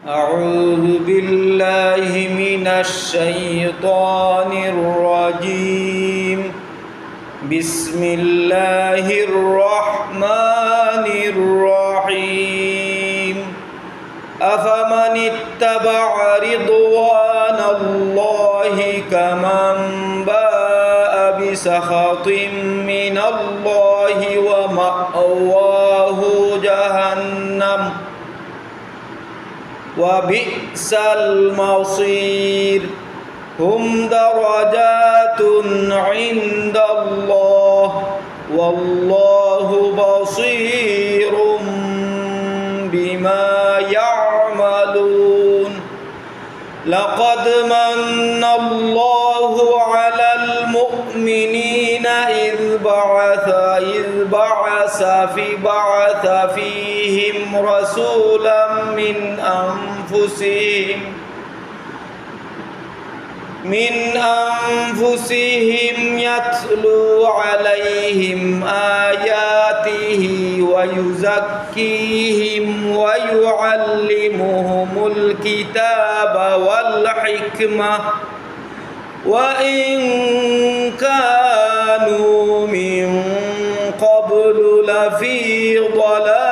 أعوذ بالله من الشيطان الرجيم بسم الله الرحمن الرحيم أفمن اتبع رضوان الله كمن باء بسخط من الله ومأواه جهنم وبئس المصير هم درجات عند الله والله بصير بما يعملون لقد من الله على المؤمنين إذ بعث فيهم رسولا من أنفسهم يتلو عليهم آياته ويزكيهم ويعلمهم الكتاب والحكمة وإن كانوا من قبل لفي ضلال